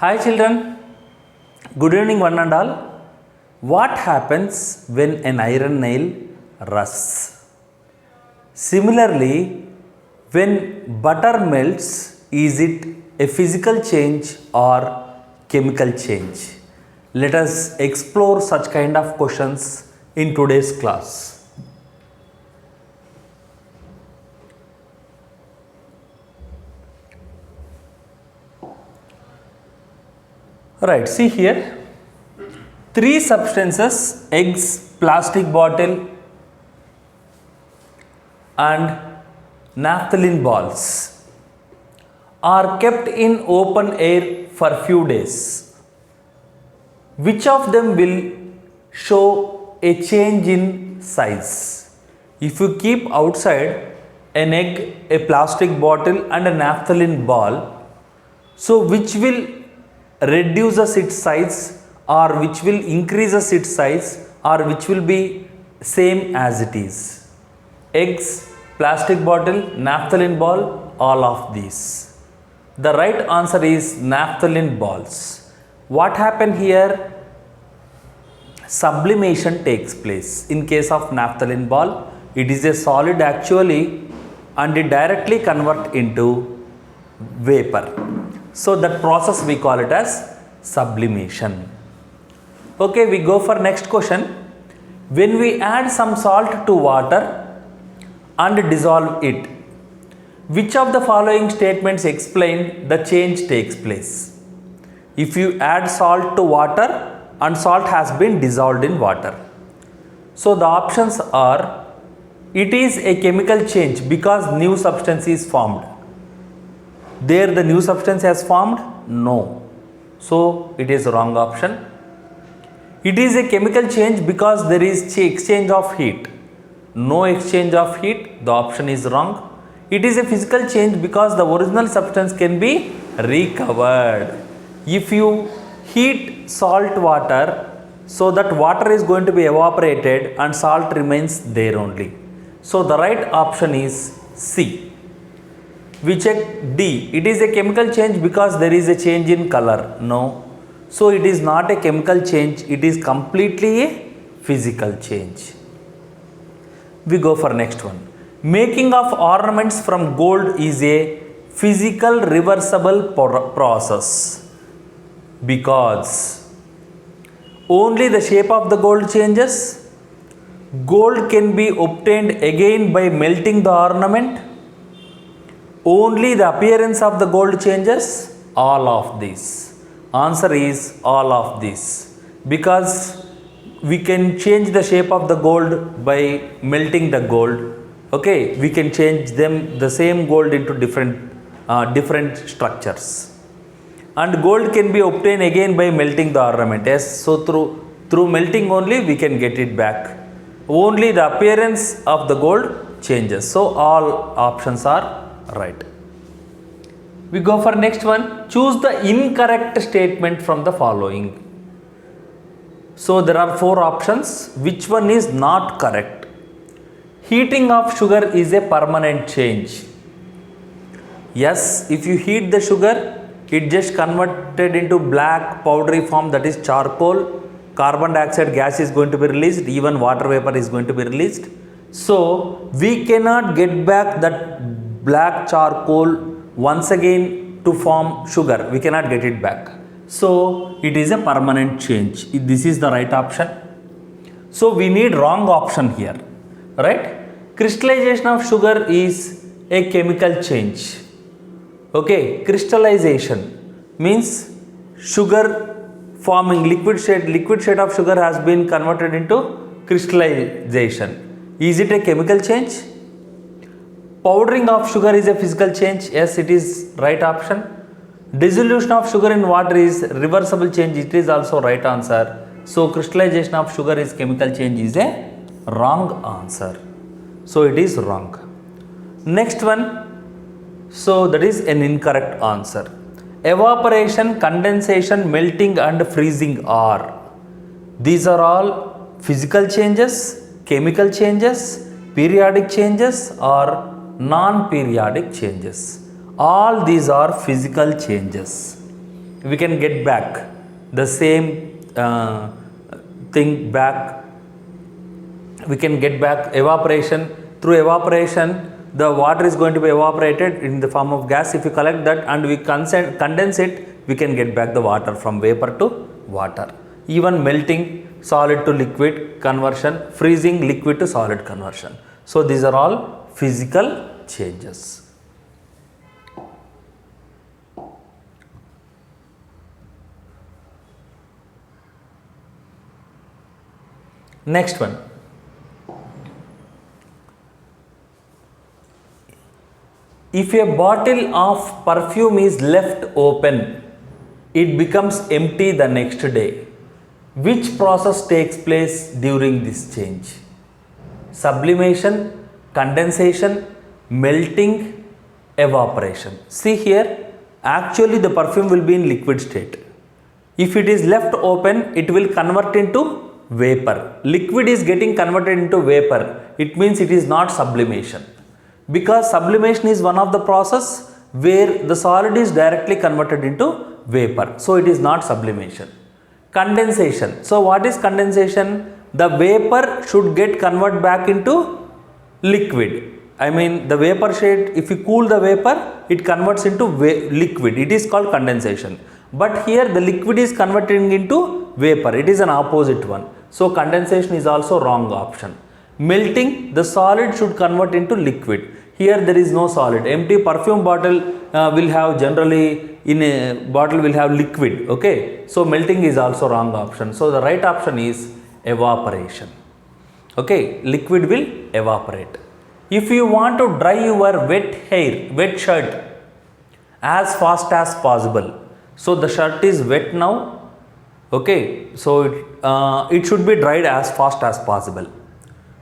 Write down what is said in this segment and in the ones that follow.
Hi children, good evening one and all. What happens when an iron nail rusts? Similarly, when butter melts, is it a physical change or chemical change? Let us explore such kind of questions in today's class. Right, see here, three substances, eggs, plastic bottle and naphthalene balls are kept in open air for few days. Which of them will show a change in size? If you keep outside an egg, a plastic bottle and a naphthalene ball, so which will reduces its size or which will increases its size or which will be same as it is? Eggs, plastic bottle, naphthalene ball, all of these. The right answer is naphthalene balls. What happened here? Sublimation takes place. In case of naphthalene ball, it is a solid actually and it directly convert into vapor. So that process we call it as sublimation. Okay, we go for next question. When we add some salt to water and dissolve it, which of the following statements explain the change takes place? If you add salt to water and salt has been dissolved in water. So the options are, it is a chemical change because new substance is formed. There the new substance has formed? No. So it is wrong option. It is a chemical change because there is exchange of heat. No exchange of heat. The option is wrong. It is a physical change because the original substance can be recovered. If you heat salt water, so that water is going to be evaporated and salt remains there only. So the right option is C. We check D. It is a chemical change because there is a change in color. No. So it is not a chemical change. It is completely a physical change. We go for next one. Making of ornaments from gold is a physical reversible process because only the shape of the gold changes. Gold can be obtained again by melting the ornament. Only the appearance of the gold changes. All of this. Answer is all of this, because we can change the shape of the gold by melting the gold. Okay, we can change them, the same gold, into different structures, and gold can be obtained again by melting the ornament. Yes, so through melting only we can get it back. Only the appearance of the gold changes. So all options are right. We go for next one. Choose the incorrect statement from the following. So there are four options. Which one is not correct? Heating of sugar is a permanent change. Yes, if you heat the sugar, it just converted into black powdery form, that is charcoal. Carbon dioxide gas is going to be released, even water vapor is going to be released. So we cannot get back that black charcoal once again to form sugar. We cannot get it back. So it is a permanent change. This is the right option. So we need wrong option here, right? Crystallization of sugar is a chemical change. Okay, crystallization means sugar forming liquid state of sugar has been converted into crystallization. Is it a chemical change? Powdering of sugar is a physical change. Yes, it is right option. Dissolution of sugar in water is reversible change. It is also right answer. So crystallization of sugar is chemical change is a wrong answer. So it is wrong. Next one. So that is an incorrect answer. Evaporation, condensation, melting and freezing are. These are all physical changes, chemical changes, periodic changes or non-periodic changes. All these are physical changes. we can get back the same thing back. We can get back evaporation. Through evaporation, the water is going to be evaporated in the form of gas. If you collect that and we condense it, we can get back the water from vapor to water. Even melting, solid to liquid conversion, freezing, liquid to solid conversion. So these are all physical changes. Next one. If a bottle of perfume is left open, it becomes empty the next day. Which process takes place during this change? Sublimation, condensation, melting, evaporation. See here, actually the perfume will be in liquid state. If it is left open, it will convert into vapor. Liquid is getting converted into vapor. It means it is not sublimation. Because sublimation is one of the process where the solid is directly converted into vapor. So it is not sublimation. Condensation. So what is condensation? The vapor should get converted back into liquid. I mean the vapor state, if you cool the vapor, it converts into liquid. It is called condensation. But here the liquid is converting into vapor. It is an opposite one. So condensation is also wrong option. Melting, the solid should convert into liquid. Here there is no solid. Empty perfume bottle will have generally, in a bottle will have liquid. Okay. So melting is also wrong option. So the right option is evaporation. Okay. Liquid will evaporate. If you want to dry your wet shirt as fast as possible. So the shirt is wet now. Okay. So it should be dried as fast as possible.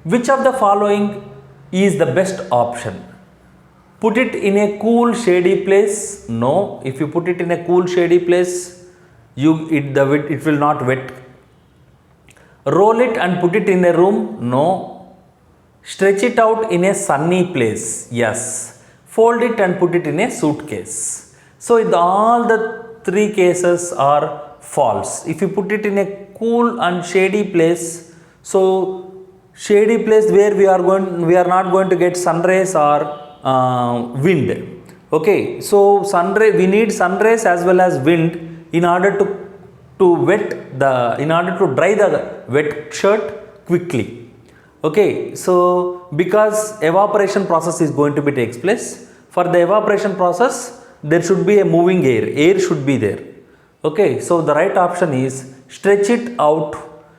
Which of the following is the best option? Put it in a cool shady place? No. If you put it in a cool shady place, it will not wet. Roll it and put it in a room? No. Stretch it out in a sunny place? Yes. Fold it and put it in a suitcase. So all the three cases are false. If you put it in a cool and shady place, so shady place where we are not going to get sun rays or wind. Okay, so we need sun rays as well as wind in order to dry the wet shirt quickly. Okay, so because evaporation process is going to be takes place, for the evaporation process there should be a moving air should be there. Okay, so the right option is stretch it out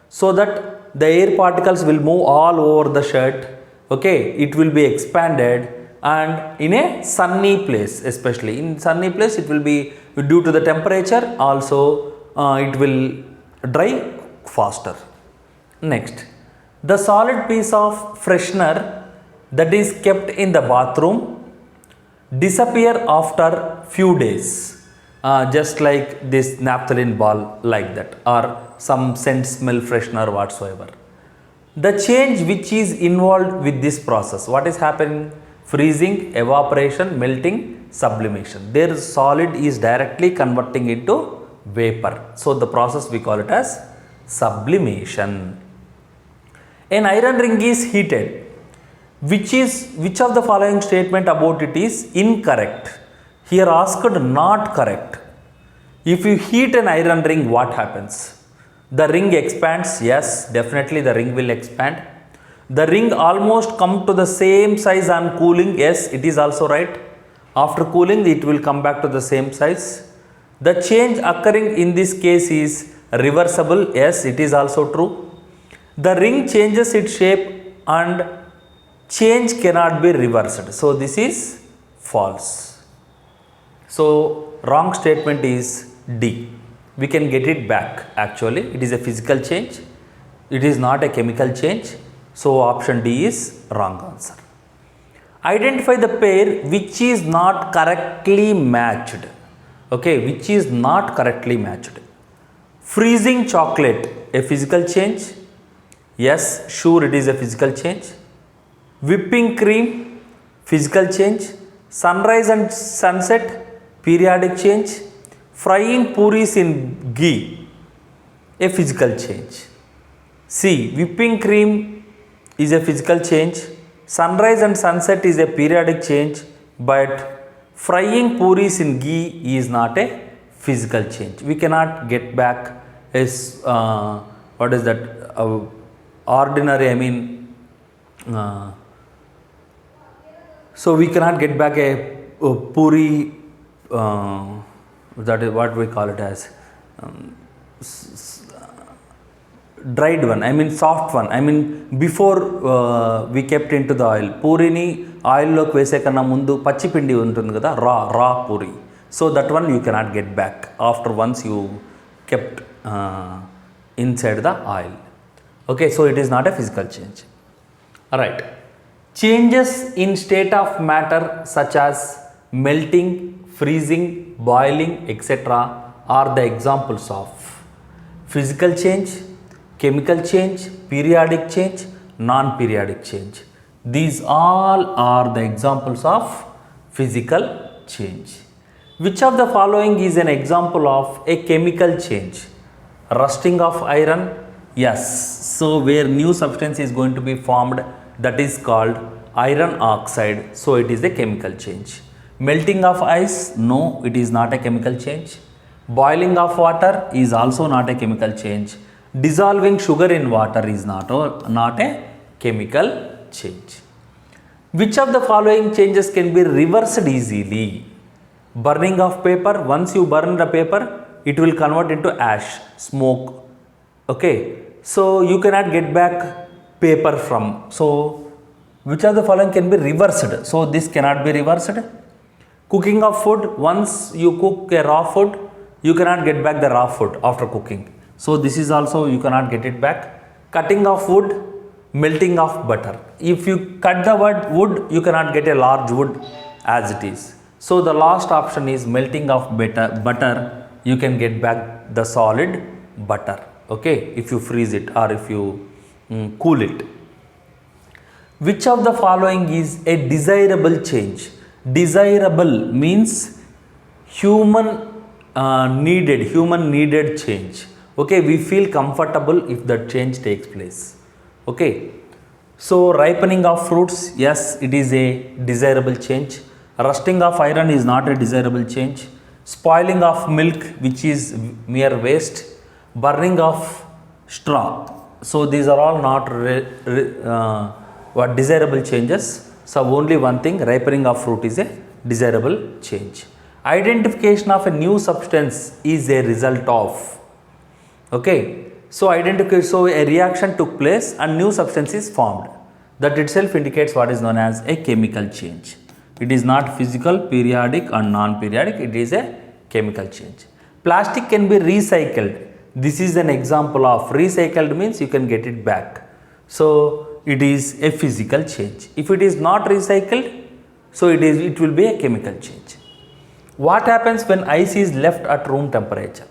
so that the air particles will move all over the shirt. Okay, it will be expanded, and in a sunny place, especially in sunny place, it will be due to the temperature also it will dry faster. Next, the solid piece of freshener that is kept in the bathroom disappear after few days. Just like this naphthalene ball, like that, or some scent, smell, freshener whatsoever. The change which is involved with this process, what is happening? Freezing, evaporation, melting, sublimation. Their solid is directly converting into vapor. So the process we call it as sublimation. An iron ring is heated. Which of the following statement about it is incorrect? Here asked not correct. If you heat an iron ring, what happens? The ring expands. Yes, definitely the ring will expand. The ring almost come to the same size on cooling. Yes, it is also right. After cooling, it will come back to the same size. The change occurring in this case is reversible. Yes, it is also true. The ring changes its shape and change cannot be reversed. So this is false. So wrong statement is D. We can get it back. Actually, it is a physical change. It is not a chemical change. So option D is wrong answer. Identify the pair which is not correctly matched. Okay, which is not correctly matched. Freezing chocolate, a physical change? Yes, sure, it is a physical change. Whipping cream, physical change. Sunrise and sunset, periodic change. Frying puris in ghee, a physical change. C. Whipping cream is a physical change. Sunrise and sunset is a periodic change, but frying puris in ghee is not a physical change. We cannot get back as what is that ordinary, I mean, so we cannot get back a puri, that is what we call it as dried one, I mean soft one, I mean before we kept into the oil. Purini oil loki vese kanna mundu pachi pindi untundi kada, raw puri. So that one you cannot get back after once you kept inside the oil. Okay, so it is not a physical change. Alright. Changes in state of matter such as melting, freezing, boiling, etc. are the examples of physical change, chemical change, periodic change, non-periodic change. These all are the examples of physical change. Which of the following is an example of a chemical change? Rusting of iron? Yes. So where new substance is going to be formed, that is called iron oxide. So it is a chemical change. Melting of ice? No, it is not a chemical change. Boiling of water is also not a chemical change. Dissolving sugar in water is not a chemical change. Which of the following changes can be reversed easily? Burning of paper, once you burn the paper, it will convert into ash, smoke. Okay, so you cannot get back paper from. So which of the following can be reversed? So this cannot be reversed. Cooking of food, once you cook a raw food, you cannot get back the raw food after cooking. So this is also you cannot get it back. Cutting of wood, melting of butter. If you cut the wood, you cannot get a large wood as it is. So the last option is melting of butter. You can get back the solid butter. Okay, if you freeze it or if you cool it. Which of the following is a desirable change? Desirable means human needed change. Okay, we feel comfortable if that change takes place. Okay, so ripening of fruits, yes, it is a desirable change. Rusting of iron is not a desirable change. Spoiling of milk, which is mere waste. Burning of straw. So these are all not desirable changes. So only one thing, ripening of fruit is a desirable change. Identification of a new substance is a result of. Okay, so so a reaction took place and new substance is formed. That itself indicates what is known as a chemical change. It is not physical, periodic and non-periodic, it is a chemical change. Plastic can be recycled. This is an example of recycled means you can get it back. So it is a physical change. If it is not recycled, so it will be a chemical change. What happens when ice is left at room temperature?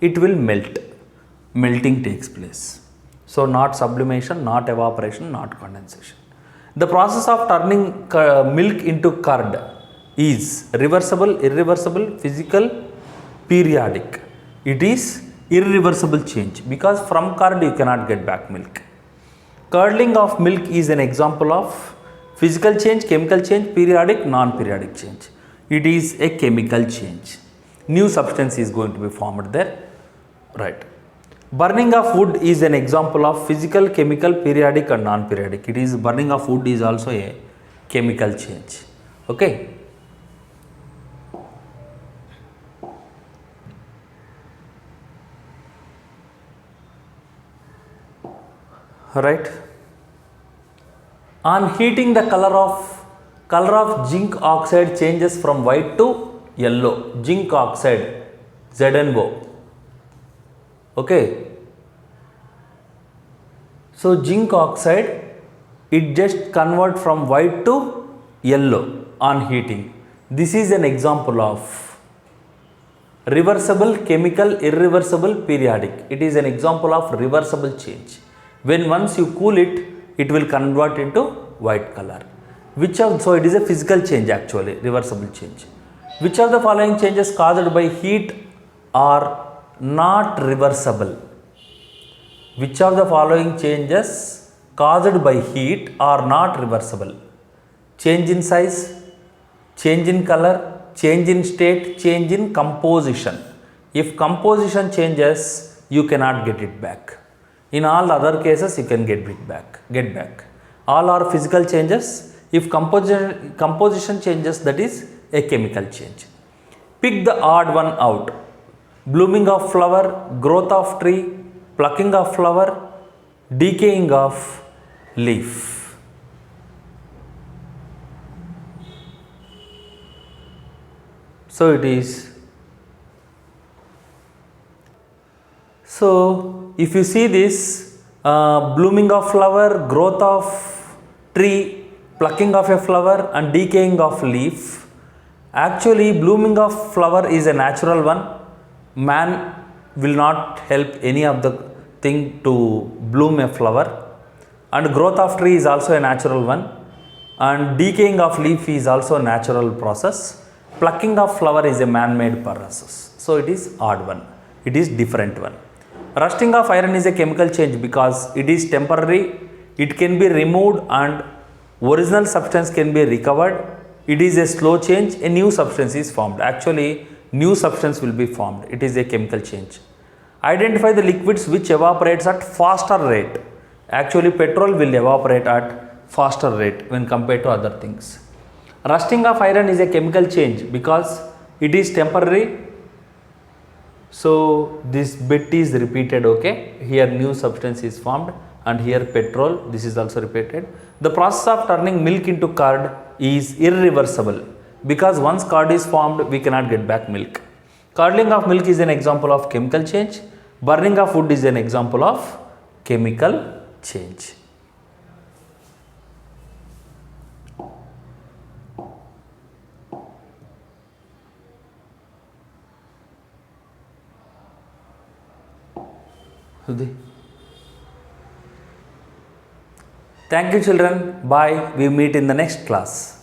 It will melt. Melting takes place. So not sublimation, not evaporation, not condensation. The process of turning milk into curd is reversible, irreversible, physical, periodic. It is irreversible change because from curd you cannot get back milk. Curdling of milk is an example of physical change, chemical change, periodic, non-periodic change. It is a chemical change. New substance is going to be formed there. Right. Burning of wood is an example of physical, chemical, periodic and non-periodic. It is burning of wood is also a chemical change. Okay. Right. On heating, the color of zinc oxide changes from white to yellow. Zinc oxide, ZnO. Okay. So zinc oxide, it just convert from white to yellow on heating. This is an example of reversible, chemical, irreversible, periodic. It is an example of reversible change. When once you cool it, it will convert into white color. So it is a physical change actually, reversible change. Which of the following changes caused by heat are not reversible? Which of the following changes caused by heat are not reversible? Change in size, change in color, change in state, change in composition. If composition changes, you cannot get it back. In all the other cases, you can get it back. All are physical changes. If composition changes, that is a chemical change. Pick the odd one out. Blooming of flower, growth of tree, plucking of flower, decaying of leaf. So it is. So if you see this, blooming of flower, growth of tree, plucking of a flower and decaying of leaf. Actually, blooming of flower is a natural one. Man will not help any of the thing to bloom a flower, and growth of tree is also a natural one, and decaying of leaf is also a natural process. Plucking of flower is a man-made process. So it is odd one. It is different one. Rusting of iron is a chemical change because it is temporary. It can be removed and original substance can be recovered. It is a slow change. A new substance is formed. Actually, new substance will be formed. It is a chemical change. Identify the liquids which evaporates at faster rate. Actually, petrol will evaporate at faster rate when compared to other things. Rusting of iron is a chemical change because it is temporary. So this bit is repeated, okay. Here new substance is formed and here petrol, this is also repeated. The process of turning milk into curd is irreversible because once curd is formed, we cannot get back milk. Curdling of milk is an example of chemical change. Burning of wood is an example of chemical change. Thank you children. Bye. We meet in the next class.